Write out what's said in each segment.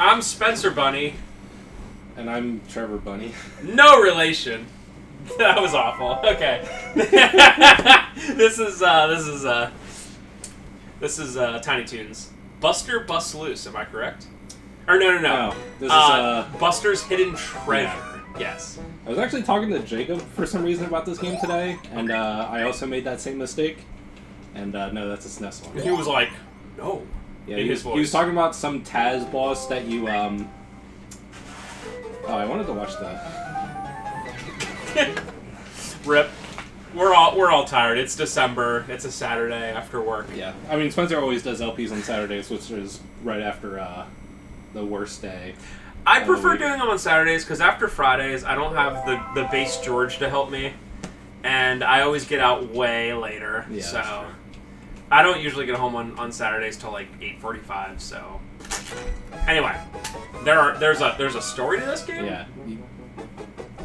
I'm Spencer Bunny. And I'm Trevor Bunny. No relation. That was awful. Okay. This is Tiny Toons. Buster Busts Loose, am I correct? Or no. No, this is Buster's Hidden Treasure. Yeah. Yes. I was actually talking to Jacob for some reason about this game today, and I also made that same mistake. And no, that's a SNES one. He was like, no. Yeah, in he his voice. was talking about some Taz boss that you Oh, I wanted to watch that. Rip. We're all tired. It's December. It's a Saturday after work. Yeah, I mean Spencer always does LPs on Saturdays, which is right after the worst day. I prefer doing them on Saturdays because after Fridays I don't have the base George to help me, and I always get out way later. Yeah, so I don't usually get home on Saturdays till like 8:45. So anyway, there's a story to this game. Yeah.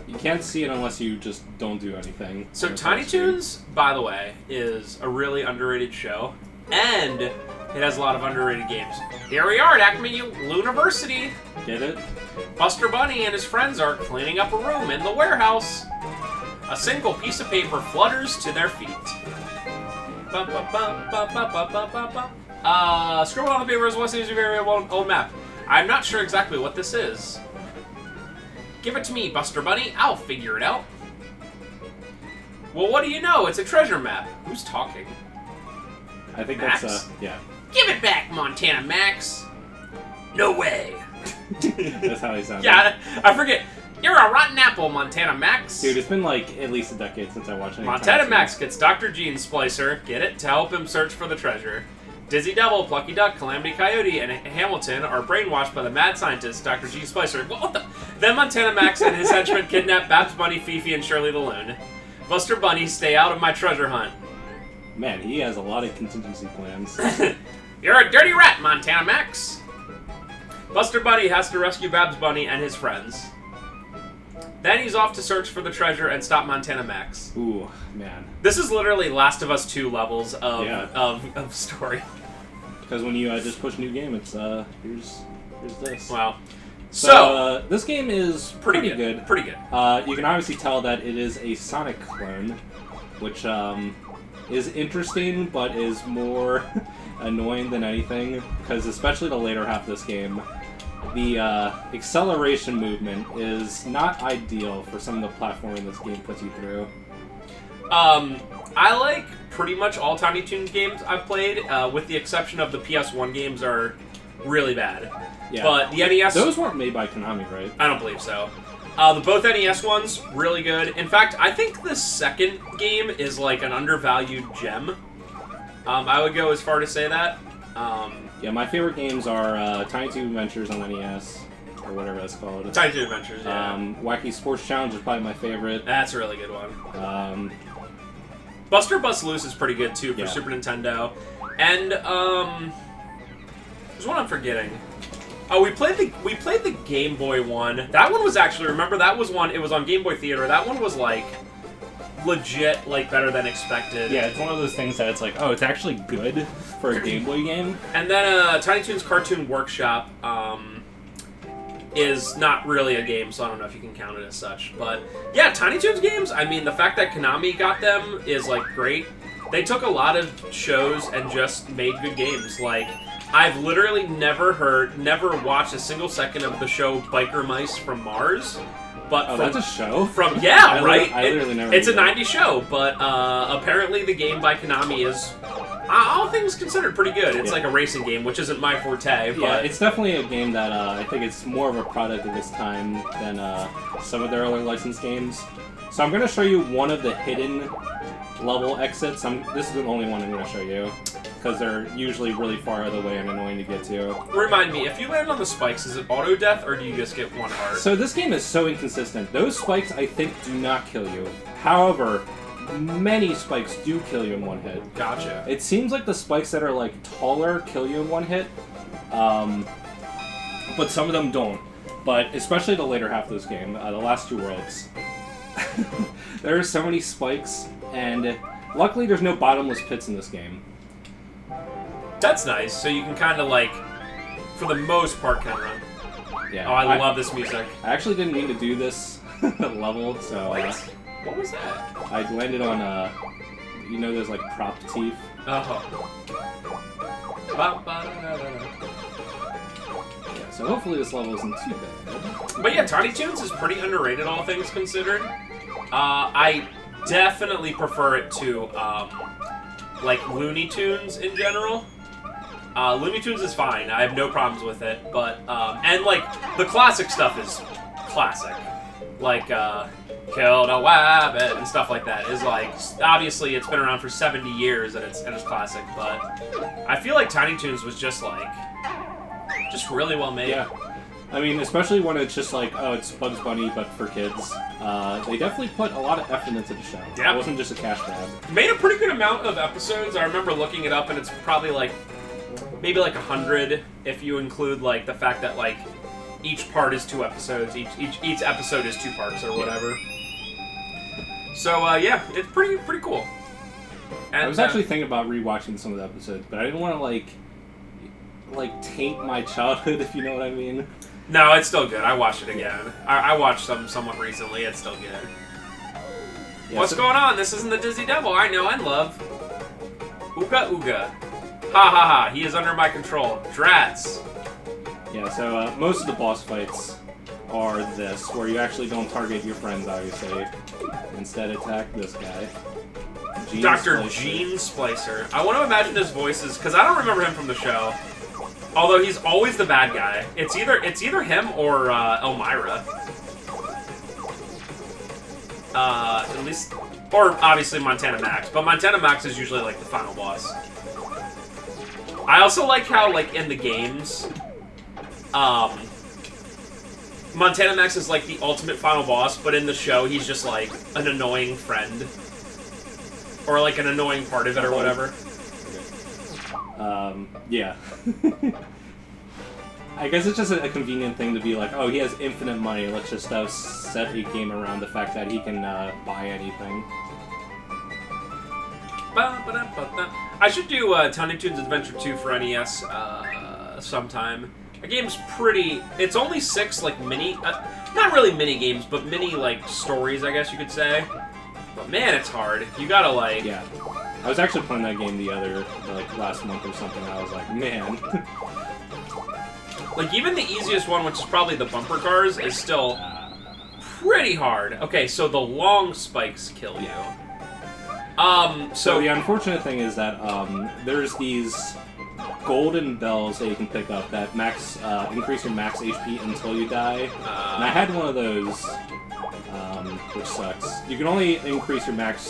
You can't see it unless you just don't do anything. So Tiny Toons, by the way, is a really underrated show, and it has a lot of underrated games. Here we are at Acme University. Get it? Buster Bunny and his friends are cleaning up a room in the warehouse. A single piece of paper flutters to their feet. Scribbled on the paper is what seems to be a very old map. I'm not sure exactly what this is. Give it to me, Buster Bunny. I'll figure it out. Well, what do you know? It's a treasure map. Who's talking? I think Max? that's yeah. Give it back, Montana Max. No way. That's how he sounds. Yeah, I forget. You're a rotten apple, Montana Max. Dude, it's been like at least a decade since I watched any Montana Max gets Dr. Gene Splicer, get it, to help him search for the treasure. Dizzy Devil, Plucky Duck, Calamity Coyote, and Hamilton are brainwashed by the mad scientist, Dr. Gene Splicer. What the? Then Montana Max and his henchmen kidnap Babs Bunny, Fifi, and Shirley the Loon. Buster Bunny, stay out of my treasure hunt. Man, he has a lot of contingency plans. You're a dirty rat, Montana Max. Buster Bunny has to rescue Babs Bunny and his friends. Then he's off to search for the treasure and stop Montana Max. Ooh, man. This is literally Last of Us 2 levels of story. Because when you just push new game, it's here's this. Wow. So this game is pretty good. Pretty good. You can obviously tell that it is a Sonic clone, which is interesting, but is more annoying than anything. Because especially the later half of this game, the acceleration movement is not ideal for some of the platforming this game puts you through. I like pretty much all Tiny Toons games I've played, with the exception of the PS1 games are really bad. Yeah. But the NES... Those weren't made by Konami, right? I don't believe so. The both NES ones, really good. In fact, I think the second game is like an undervalued gem. I would go as far to say that. Yeah, my favorite games are Tiny Toon Adventures on NES, or whatever that's called. Tiny Toon Adventures, yeah. Wacky Sports Challenge is probably my favorite. That's a really good one. Buster Busts Loose is pretty good, too, for Super Nintendo. And, there's one I'm forgetting. Oh, we played the Game Boy one. That one was actually, remember, that was one, it was on Game Boy Theater. That one was, like, legit, like, better than expected. Yeah, it's one of those things that it's like, oh, it's actually good for a Game Boy game. And then Tiny Toons Cartoon Workshop is not really a game, so I don't know if you can count it as such. But yeah, Tiny Toons games, I mean, the fact that Konami got them is, like, great. They took a lot of shows and just made good games. Like, I've literally never watched a single second of the show Biker Mice from Mars. But that's a show? Right? I literally never It's a 90s show, but apparently the game by Konami is, all things considered, pretty good. It's like a racing game, which isn't my forte. But yeah, it's definitely a game that I think it's more of a product of its time than some of their other licensed games. So I'm going to show you one of the hidden level exits. This is the only one I'm going to show you, because they're usually really far out of the way and annoying to get to. Remind me, if you land on the spikes, is it auto death or do you just get one heart? So this game is so inconsistent. Those spikes, I think, do not kill you. However, many spikes do kill you in one hit. Gotcha. It seems like the spikes that are like taller kill you in one hit, but some of them don't. But especially the later half of this game, the last two worlds, there are so many spikes, and luckily there's no bottomless pits in this game. That's nice, so you can kind of, like, for the most part, kind of run. Yeah. Oh, I love this music. I actually didn't mean to do this level, so... What was that? I landed on, you know those, like, prop teeth? Oh. Yeah, so hopefully this level isn't too bad. But yeah, Tiny Toons is pretty underrated, all things considered. I definitely prefer it to, like, Looney Tunes in general. Looney Tunes is fine. I have no problems with it. But, and, like, the classic stuff is classic. Like, Killed a Wabbit and stuff like that is, like, obviously it's been around for 70 years and it's classic. But I feel like Tiny Toons was just, like, just really well made. Yeah. I mean, especially when it's just like, oh, it's Bugs Bunny, but for kids. They definitely put a lot of effort into the show. Yeah. It wasn't just a cash grab. Made a pretty good amount of episodes. I remember looking it up, and it's probably, like, maybe, like, 100, if you include, like, the fact that, like, each part is 2 episodes. Each episode is 2 parts or whatever. So, yeah, it's pretty cool. And, I was actually thinking about rewatching some of the episodes, but I didn't want to, like, taint my childhood, if you know what I mean. No, it's still good. I watched it again. I watched some somewhat recently. It's still good. Yeah, what's going on? This isn't the Dizzy Devil I know and love. Ooga ooga. Ha ha ha. He is under my control. Drats. Yeah, so most of the boss fights are this, where you actually don't target your friends, obviously. Instead, attack this guy. Dr. Gene Splicer. I want to imagine his voices, because I don't remember him from the show. Although he's always the bad guy. It's either him or Elmira. At least, or obviously Montana Max. But Montana Max is usually like the final boss. I also like how, like, in the games, Montana Max is like the ultimate final boss, but in the show he's just like an annoying friend. Or like an annoying part of it or whatever. Yeah. I guess it's just a convenient thing to be like, oh, he has infinite money, let's just set a game around the fact that he can buy anything. I should do Tiny Toons Adventure 2 for NES sometime. The game's pretty... It's only 6, like, mini... not really mini games, but mini, like, stories, I guess you could say. But man, it's hard. You gotta, like... Yeah. I was actually playing that game like, last month or something, and I was like, man. Like, even the easiest one, which is probably the bumper cars, is still pretty hard. Okay, so the long spikes kill you. So the unfortunate thing is that, there's these golden bells that you can pick up that increase your max HP until you die. And I had one of those, which sucks. You can only increase your max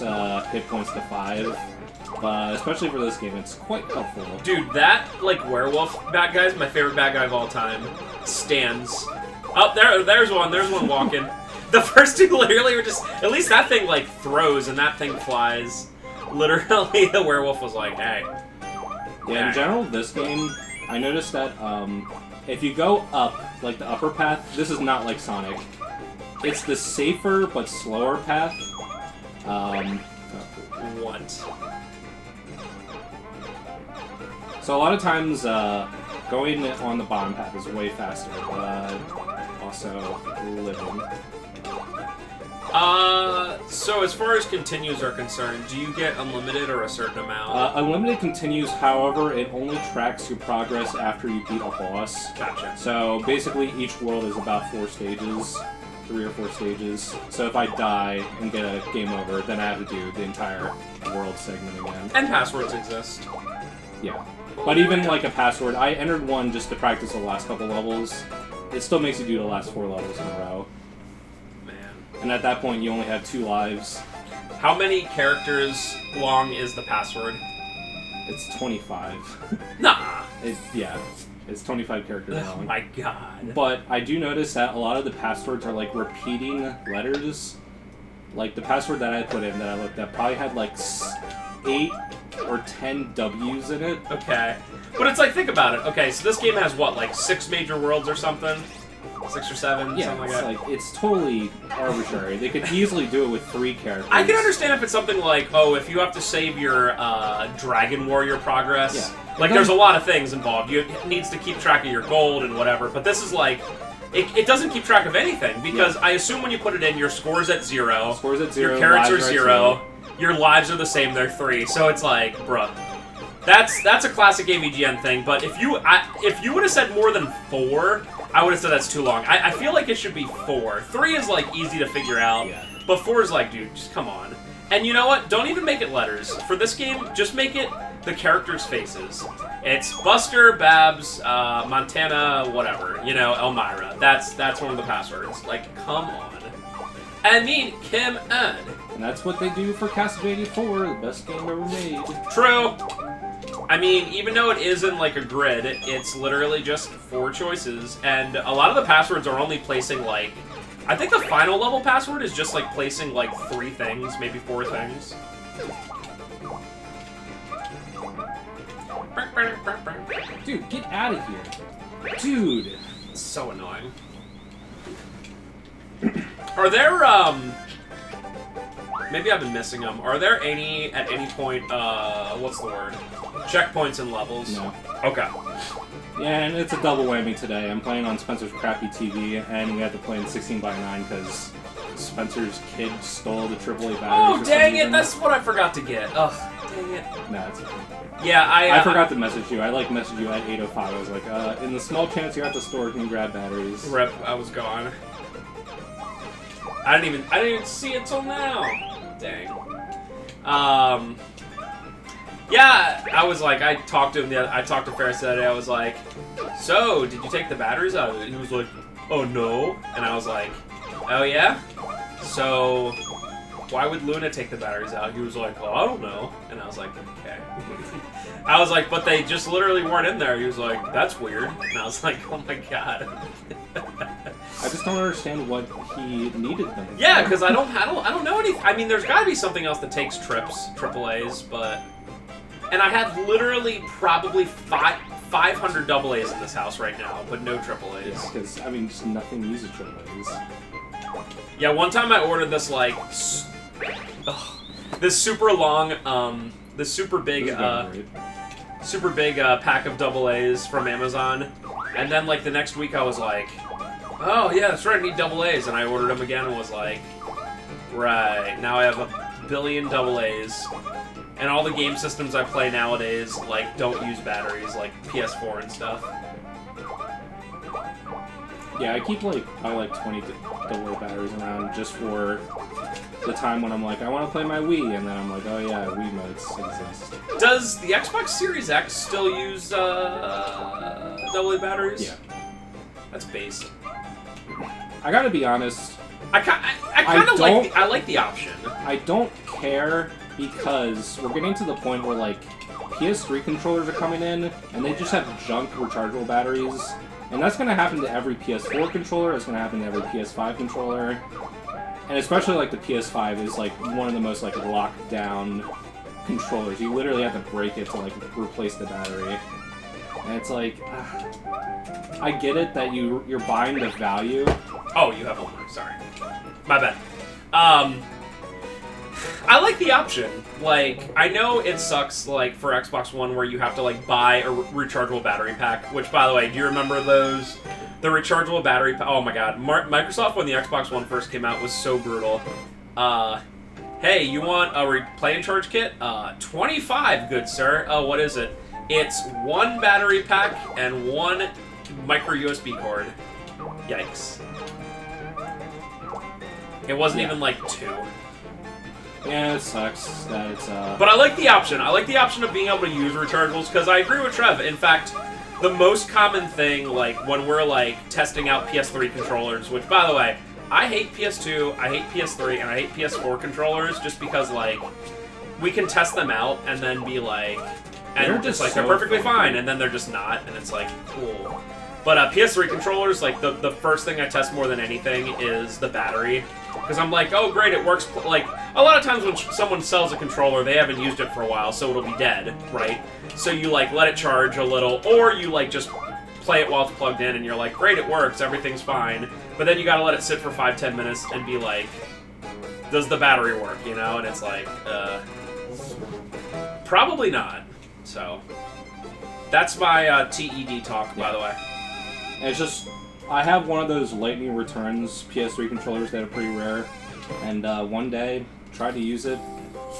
hit points to 5. But especially for this game, it's quite helpful. Dude, that, like, werewolf bad guy is my favorite bad guy of all time. Stands. Oh, there's one walking. The first two literally were just... At least that thing, like, throws and that thing flies. Literally, the werewolf was like, hey. Yeah, in general, this game, I noticed that, if you go up, like the upper path, this is not like Sonic. It's the safer but slower path. What? So a lot of times, going on the bottom path is way faster, but also living. So as far as continues are concerned, do you get unlimited or a certain amount? Unlimited continues, however, it only tracks your progress after you beat a boss. Gotcha. So basically each world is about 4 stages. 3 or 4 stages. So if I die and get a game over, then I have to do the entire world segment again. And passwords exist. Yeah. But even like a password, I entered one just to practice the last couple levels. It still makes you do the last 4 levels in a row. Man. And at that point, you only have 2 lives. How many characters long is the password? It's 25. Nah. It's 25 characters long. Oh my god. But I do notice that a lot of the passwords are like repeating letters. Like the password that I put in that I looked at probably had like 8 or 10 W's in it. Okay. But it's like, think about it. Okay, so this game has what, like 6 major worlds or something? 6 or 7, yeah, something like that. Like, it's totally arbitrary. They could easily do it with 3 characters. I can understand if it's something like, oh, if you have to save your Dragon Warrior progress. Yeah. Like, there's a lot of things involved. It needs to keep track of your gold and whatever. But this is like, it doesn't keep track of anything, because I assume when you put it in, your score's at 0. Scores at 0. Your carrots are lives 0. Your lives are the same, they're 3. So it's like, bruh. That's a classic AVGN thing, but if you would have said more than 4, I would have said that's too long. I feel like it should be 4. 3 is, like, easy to figure out, but 4 is like, dude, just come on. And you know what? Don't even make it letters. For this game, just make it the characters' faces. It's Buster, Babs, Montana, whatever. You know, Elmira. That's one of the passwords. Like, come on. I mean, Kim and. And that's what they do for Castlevania 4, the best game ever made. True. I mean, even though it is in, like, a grid, it's literally just 4 choices. And a lot of the passwords are only placing, like... I think the final level password is just, like, placing, like, 3 things, maybe 4 things. Dude, get out of here. Dude. It's so annoying. Are there, maybe I've been missing them. Are there any, at any point, what's the word? Checkpoints and levels? No. Okay. Yeah, and it's a double whammy today. I'm playing on Spencer's crappy TV, and we have to play in 16:9 because Spencer's kid stole the AAA batteries. Oh, dang it! That's what I forgot to get. Ugh, dang it. No, it's okay. Yeah, I forgot to message you. I, messaged you at 8:05. I was like, in the small chance you're at the store, can you grab batteries? Rip, I was gone. I didn't even see it till now. Dang. Yeah, I was like, I talked to Ferris the other day, I was like, so, did you take the batteries out of it? He was like, oh no. And I was like, oh yeah? So, why would Luna take the batteries out? He was like, well, I don't know. And I was like, okay. I was like, but they just literally weren't in there. He was like, that's weird. And I was like, oh my god. I just don't understand what he needed them for. Yeah, because I don't know anything. I mean, there's got to be something else that takes AAAs, but... And I have literally probably 500 AAs in this house right now, but no AAAs. Yeah, because, I mean, just nothing uses AAAs. Yeah, one time I ordered this, like... this super long, this super big, pack of AAs from Amazon. And then, like, the next week I was like... Oh, yeah, that's right, I need AAs. And I ordered them again and was like... Right, now I have a billion AAs. And all the game systems I play nowadays, like, don't use batteries, like PS4 and stuff. Yeah, I keep, like, probably, like, 20 AA batteries around just for the time when I'm like, I want to play my Wii, and then I'm like, oh yeah, Wii modes exist. Does the Xbox Series X still use, AA batteries? Yeah. That's base. I gotta be honest. I kind of like the option. I don't care because we're getting to the point where like PS3 controllers are coming in and they just have junk rechargeable batteries, and that's gonna happen to every PS4 controller. It's gonna happen to every PS5 controller, and especially like the PS5 is like one of the most like locked down controllers. You literally have to break it to like replace the battery, and it's like. I get it that you're buying the value. Oh, you have one more. Sorry. My bad. I like the option. Like, I know it sucks, like, for Xbox One where you have to, like, buy a rechargeable battery pack, which, by the way, do you remember those? The rechargeable battery pack. Oh my god. Microsoft, when the Xbox One first came out, was so brutal. Hey, you want a play and charge kit? 25, good sir. Oh, what is it? It's 1 battery pack and 1 micro USB cord. Yikes. It wasn't even like 2. Yeah, it sucks that it's But I like the option. I like the option of being able to use rechargeables because I agree with Trev. In fact, the most common thing, like when we're like testing out PS3 controllers, which by the way, I hate PS2, I hate PS3, and I hate PS4 controllers just because like we can test them out and then be like, and they're just just like so they're perfectly funky. fine, and then they're just not, and it's like cool. But PS3 controllers, like the first thing I test more than anything is the battery, because I'm like, oh great, it works. Like a lot of times when someone sells a controller, they haven't used it for a while, so it'll be dead, right? So you like let it charge a little, or you like just play it while it's plugged in, and you're like, great, it works, everything's fine. But then you gotta let it sit for 5-10 minutes and be like, does the battery work? You know, and it's like, probably not. So that's my TED talk, by the way. And it's just I have one of those Lightning Returns PS3 controllers that are pretty rare, and one day tried to use it,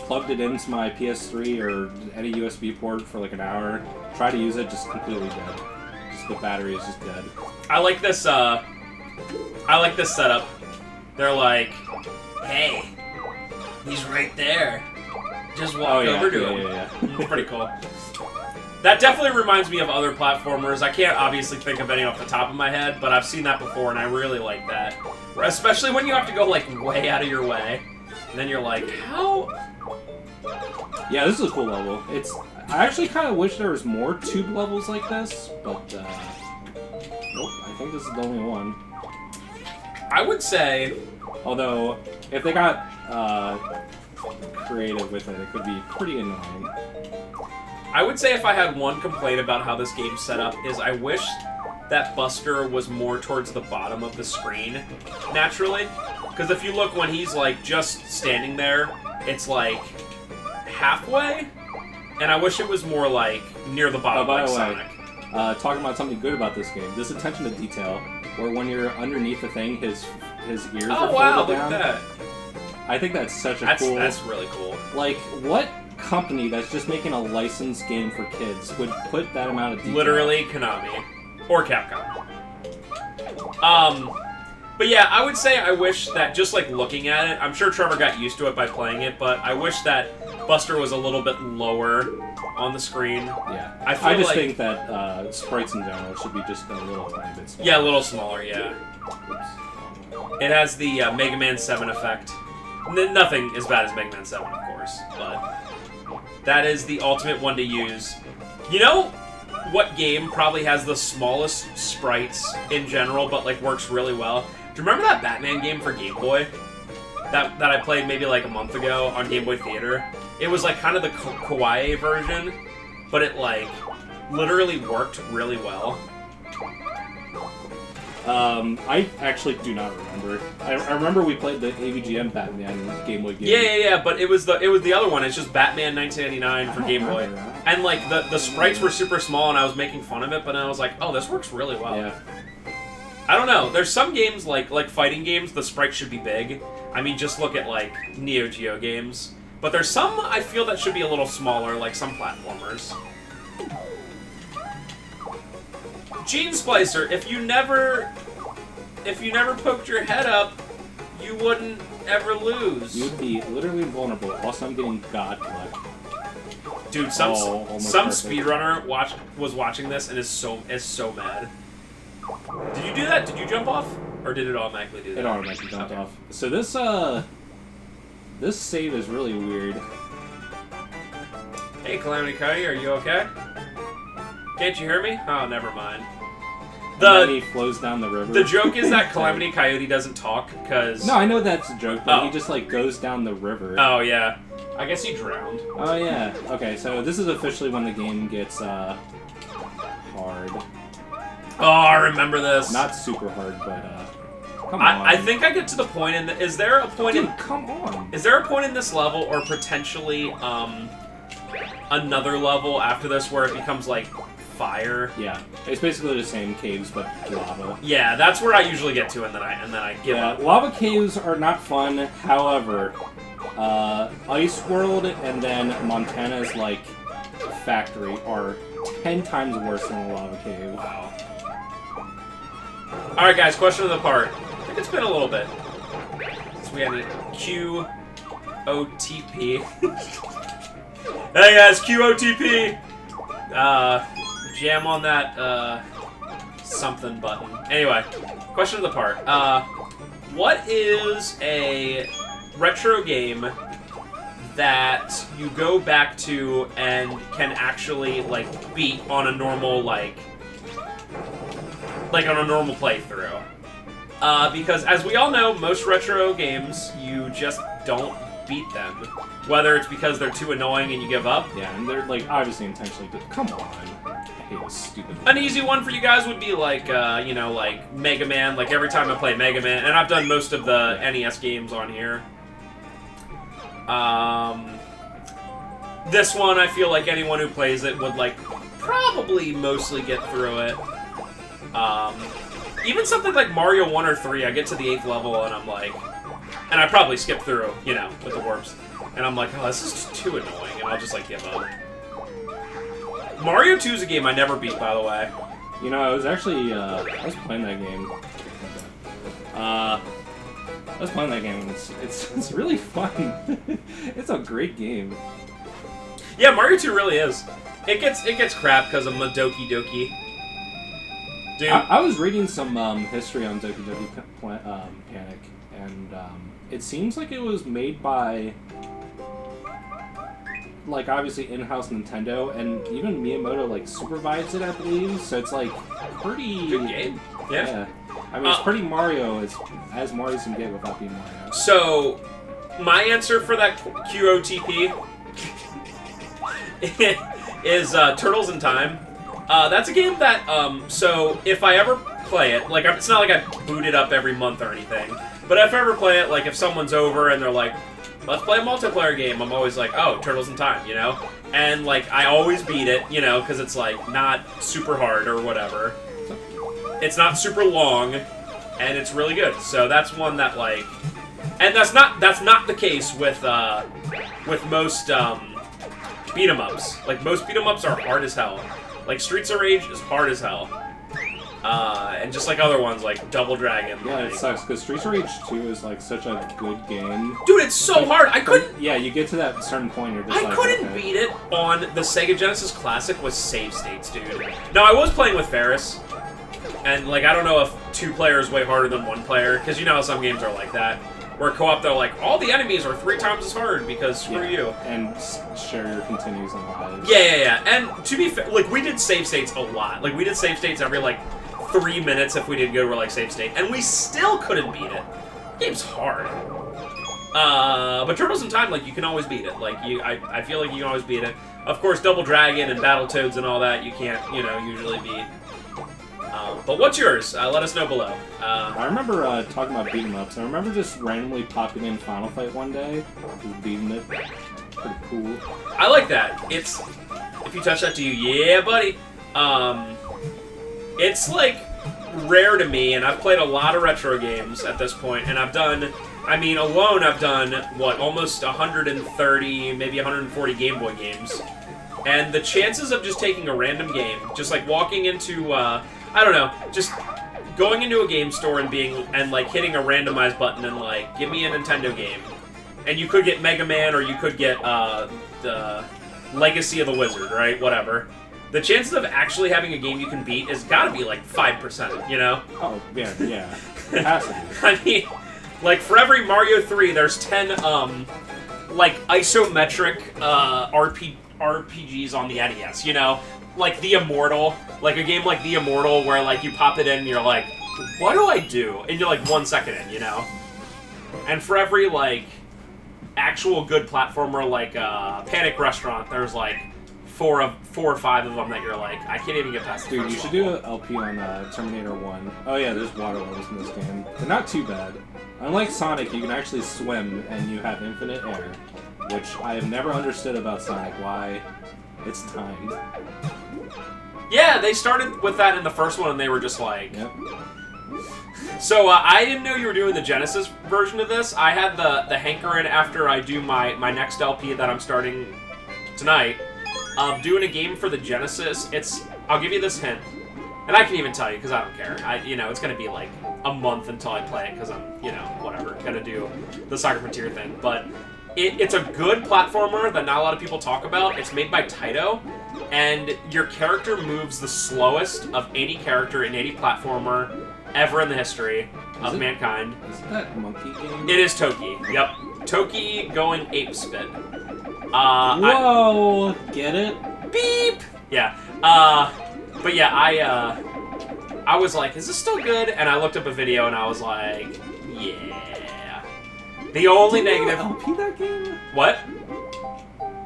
plugged it into my PS3 or any USB port for like an hour, tried to use it, just completely dead. Just the battery is just dead. I like this setup. They're like, hey, he's right there. Just walk over to him. Yeah. It's pretty cool. That definitely reminds me of other platformers. I can't obviously think of any off the top of my head, but I've seen that before, and I really like that. Especially when you have to go, like, way out of your way. And then you're like, how? Yeah, this is a cool level. I actually kind of wish there was more tube levels like this, but, nope, I think this is the only one. I would say... Although, if they got, creative with it, it could be pretty annoying. I would say if I had one complaint about how this game's set up is I wish that Buster was more towards the bottom of the screen, naturally. Because if you look when he's, like, just standing there, it's, like, halfway. And I wish it was more, like, near the bottom, like Sonic. Talking about something good about this game, this attention to detail, where when you're underneath the thing, his ears are folded wow, look down. at that. I think that's such a cool... That's really cool. Like, what company that's just making a licensed game for kids would put that amount of detail? Literally Konami. Or Capcom. But yeah, I would say I wish that just like looking at it, I'm sure Trevor got used to it by playing it, but I wish that Buster was a little bit lower on the screen. Yeah. I just think that sprites in general should be just a little tiny bit smaller. Yeah, a little smaller, yeah. Oops. It has the Mega Man 7 effect. Nothing as bad as Mega Man 7, of course, but that is the ultimate one to use. You know what game probably has the smallest sprites in general, but like works really well? Do you remember that Batman game for Game Boy? That I played maybe like a month ago on Game Boy Theater? It was like kind of the kawaii version, but it like literally worked really well. I actually do not remember. I remember we played the AVGM Batman Game Boy game. Yeah, but it was the other one. It's just Batman 1999 for Game Boy. And like the sprites were super small and I was making fun of it, but I was like, oh, this works really well. Yeah. I don't know. There's some games like fighting games, the sprites should be big. I mean, just look at like Neo Geo games. But there's some I feel that should be a little smaller, like some platformers. Gene Splicer, if you never poked your head up, you wouldn't ever lose. You'd be literally invulnerable. Also, I'm getting god luck. Dude, some speedrunner was watching this and is so mad. Did you do that? Did you jump off, or did it automatically do that? It automatically jumped off. So this save is really weird. Hey, Calamity Coyote, are you okay? Can't you hear me? Oh, never mind. And then he flows down the river. The joke is that Calamity Coyote doesn't talk, because... No, I know that's a joke, but he just, like, goes down the river. Oh, yeah. I guess he drowned. Oh, yeah. Okay, so this is officially when the game gets, hard. Oh, I remember this. Not super hard, but, come on. I think I get to the point in... Is there a point Dude, come on. Is there a point in this level, or potentially, another level after this where it becomes, like, fire? Yeah. It's basically the same caves, but lava. Yeah, that's where I usually get to, and then I give up. Lava caves are not fun, however, Ice World and then Montana's, like, factory are 10 times worse than a lava cave. Wow. Alright guys, question of the part. I think it's been a little bit since we had a QOTP. Hey guys, QOTP! Jam on that, something button. Anyway, question of the part. What is a retro game that you go back to and can actually, like, beat on a normal, like on a normal playthrough? Because, as we all know, most retro games, you just don't beat them. Whether it's because they're too annoying and you give up. Yeah, and they're, like, obviously intentionally, but come on. I hate this stupid An easy one for you guys would be, like, you know, like, Mega Man. Like, every time I play Mega Man, and I've done most of the NES games on here. This one, I feel like anyone who plays it would, like, probably mostly get through it. even something like Mario 1 or 3, I get to the 8th level and I'm like, and I probably skip through, you know, with the warps, and I'm like, oh, this is just too annoying, and I'll just like give up. Mario 2 is a game I never beat, by the way. You know, I was actually, I was playing that game. I was playing that game, and it's really fun. It's a great game. Yeah, Mario 2 really is. It gets crap because of Doki Doki. Dude. I was reading some history on Doki Doki Panic, and it seems like it was made by, like, obviously in-house Nintendo, and even Miyamoto like supervised it, I believe. So it's like pretty good game. Yeah. I mean, it's pretty Mario as Mario can get without being Mario. So, my answer for that QOTP is Turtles in Time. That's a game that, so if I ever play it, like, it's not like I boot it up every month or anything, but if I ever play it, like, if someone's over and they're like, let's play a multiplayer game, I'm always like, oh, Turtles in Time, you know? And, like, I always beat it, you know, because it's, like, not super hard or whatever. It's not super long, and it's really good. So that's one that, like... And that's not the case with most, beat-em-ups. Like, most beat-em-ups are hard as hell. Like, Streets of Rage is hard as hell. And just like other ones, like Double Dragon. Yeah, like... it sucks, because Streets of Rage 2 is, like, such a good game. Dude, it's so hard! I couldn't... Yeah, you get to that certain point, you're just I couldn't beat it on the Sega Genesis Classic with save states, dude. Now, I was playing with Ferris, and, like, I don't know if 2 players way harder than 1 player, because you know how some games are like that. Where co-op, they're like, all the enemies are 3 times as hard, because screw you. And share your continues on the buzz. Yeah. And to be fair, like, we did save states a lot. Like, we did save states every, like, 3 minutes if we did go to, like, save state. And we still couldn't beat it. The game's hard. But Turtles in Time, like, you can always beat it. Like, I feel like you can always beat it. Of course, Double Dragon and Battletoads and all that, you can't, you know, usually beat. But what's yours? Let us know below. I remember talking about beating ups. I remember just randomly popping in Final Fight one day, just beating it. Pretty cool. I like that. It's, if you touch that to you, yeah, buddy. It's like rare to me, and I've played a lot of retro games at this point, and I've done, I mean, alone I've done, what, almost 130, maybe 140 Game Boy games. And the chances of just taking a random game, just like walking into, I don't know, just going into a game store and like hitting a randomized button and like, give me a Nintendo game. And you could get Mega Man or you could get the Legacy of the Wizard, right? Whatever. The chances of actually having a game you can beat has got to be like 5%, you know? Oh, yeah. It has to be. I mean, like for every Mario 3, there's 10 like isometric RPGs on the NES, you know? Like The Immortal, like a game like The Immortal where like you pop it in and you're like, what do I do? And you're like 1 second in, you know? And for every like actual good platformer like Panic Restaurant, there's like 4 or 5 of them that you're like, I can't even get past the Dude, first you should level. do an LP on Terminator 1. Oh yeah, there's water levels in this game. They're not too bad. Unlike Sonic, you can actually swim and you have infinite air, which I have never understood about Sonic, why it's timed. Yeah, they started with that in the first one and they were just like... Yep. So, I didn't know you were doing the Genesis version of this. I had the hankering after I do my next LP that I'm starting tonight. Doing a game for the Genesis. I'll give you this hint. And I can even tell you, because I don't care. It's going to be like a month until I play it, because I'm, whatever, going to do the Soccer Frontier thing. But it's a good platformer that not a lot of people talk about. It's made by Taito, and your character moves the slowest of any character in any platformer ever in the history of mankind. Is it that monkey game? It is Toki. Yep. Toki going ape spit. Whoa! Get it? Beep! Yeah. But yeah, I was like, is this still good? And I looked up a video and I was like, yeah. The only negative... LP that game? What?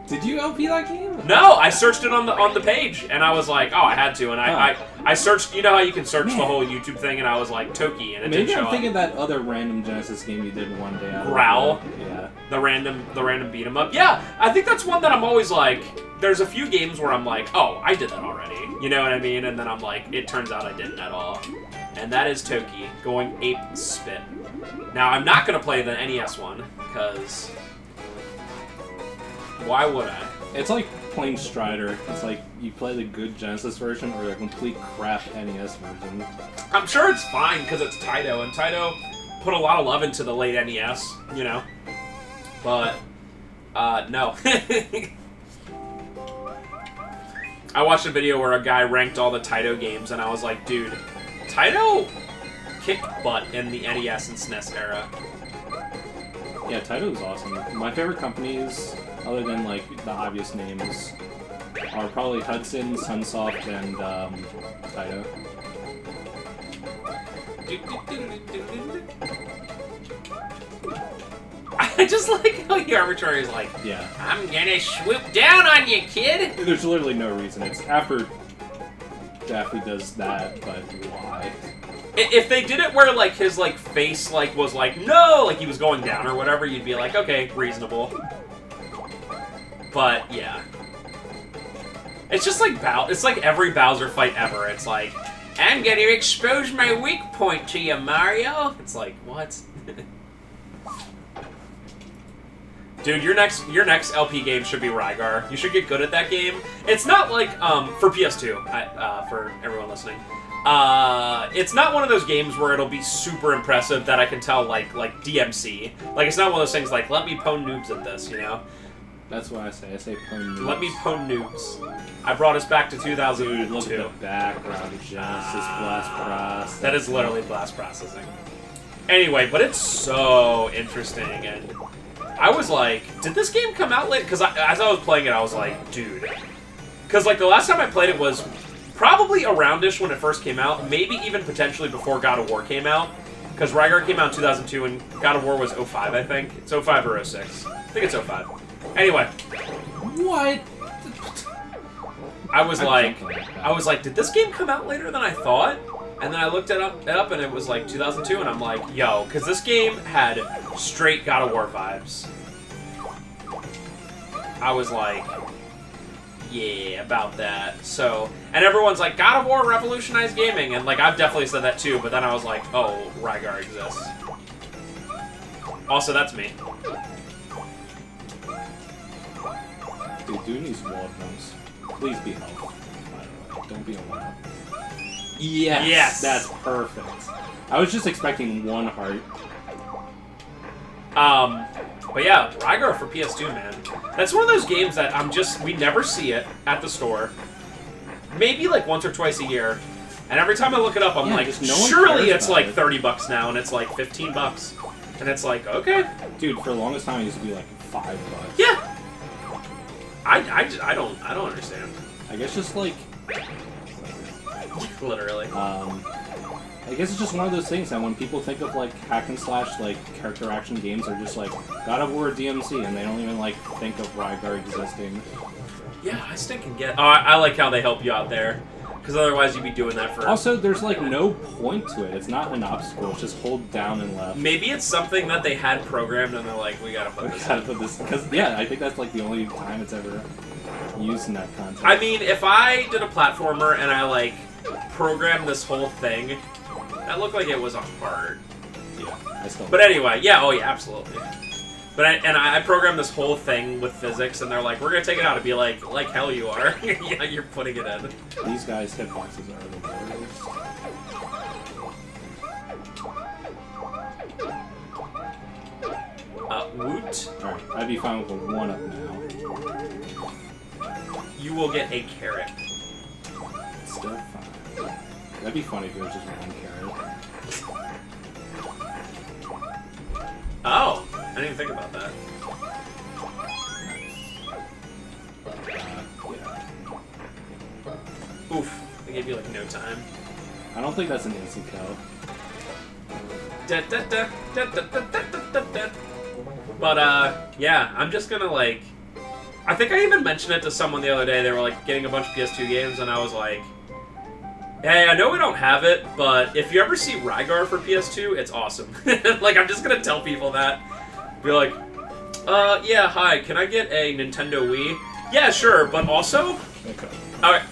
Did you LP that game? No, I searched it on the page, and I was like, oh, I had to, and I searched. You know how you can search the whole YouTube thing, and I was like Toki, and it didn't show I'm thinking up. that other random Genesis game you did one day. Growl. Yeah. The random beat 'em up. Yeah, I think that's one that I'm always like. There's a few games where I'm like, oh, I did that already. You know what I mean? And then I'm like, it turns out I didn't at all. And that is Toki going ape spit. Now I'm not gonna play the NES one because why would I? It's like playing Strider. It's like you play the good Genesis version or the complete crap NES version. I'm sure it's fine because it's Taito, and Taito put a lot of love into the late NES, you know? But, no. I watched a video where a guy ranked all the Taito games, and I was like, dude, Taito kicked butt in the NES and SNES era. Yeah, Taito was awesome. My favorite companies, other than like the obvious names, are probably Hudson, Sunsoft, and Taito. I just like how the arbitrary is like, yeah, I'm gonna swoop down on you, kid! There's literally no reason. It's after Daffy does that, but why? If they did it where, like, his, like, face, like, was like, no! Like, he was going down or whatever, you'd be like, okay, reasonable. But, yeah. It's just like it's like every Bowser fight ever. It's like, I'm gonna expose my weak point to you, Mario! It's like, what? Dude, your next LP game should be Rygar. You should get good at that game. It's not like, for PS2, for everyone listening. It's not one of those games where it'll be super impressive that I can tell, like DMC. Like, it's not one of those things like, let me pwn noobs at this, you know? That's what I say. I say pwn noobs. Let me pwn noobs. I brought us back to 2002. Dude, look at the background of Genesis blast process. That is literally blast processing. Anyway, but it's so interesting, and I was like, did this game come out late? Because as I was playing it, I was like, dude. Because, like, the last time I played it was probably around-ish when it first came out, maybe even potentially before God of War came out. Because Rygar came out in 2002, and God of War was 05, I think. It's 05 or 06. I think it's 05. Anyway. What? I was like, did this game come out later than I thought? And then I looked it up and it was like 2002, and I'm like, yo, because this game had straight God of War vibes. I was like, yeah, about that. So, and everyone's like, God of War revolutionized gaming, and like, I've definitely said that too, but then I was like, oh, Rygar exists. Also, that's me. Dude, doing these wall jumps. Please be health. Don't be a one. Yes! Yes! That's perfect. I was just expecting one heart. But yeah, Rygar for PS2, man. That's one of those games that we never see it at the store. Maybe like once or twice a year. And every time I look it up, I'm like, surely it's like $30 now, and it's like $15. And it's like, okay. Dude, for the longest time it used to be like $5. Yeah. I don't understand. I guess just like literally. I guess it's just one of those things that when people think of like hack and slash like character action games, they're just like God of War DMC, and they don't even like think of Rygar existing. Yeah, I stinking get. Oh, I like how they help you out there, because otherwise you'd be doing that for. Also, there's like no point to it. It's not an obstacle. It's just hold down and left. Maybe it's something that they had programmed, and they're like, we gotta put this. Because yeah, I think that's like the only time it's ever used in that context. I mean, if I did a platformer and I like programmed this whole thing, that looked like it was a heart. Yeah, I still. But anyway, yeah, oh yeah, absolutely. But I programmed this whole thing with physics, and they're like, we're gonna take it out. And be like hell you are. Yeah, you're putting it in. These guys' hitboxes are the worst. Woot. Alright, I'd be fine with a 1-up now. You will get a carrot. Still fine. That'd be funny if it was just 1 carrot. Oh, I didn't even think about that. Yeah. Oof, they gave you like no time. I don't think that's an instant kill. But yeah, I'm just gonna like I think I even mentioned it to someone the other day. They were like getting a bunch of PS2 games, and I was like, hey, I know we don't have it, but if you ever see Rygar for PS2, it's awesome. Like, I'm just gonna tell people that. Be like, yeah, hi, can I get a Nintendo Wii? Yeah, sure, but also... Okay. Alright,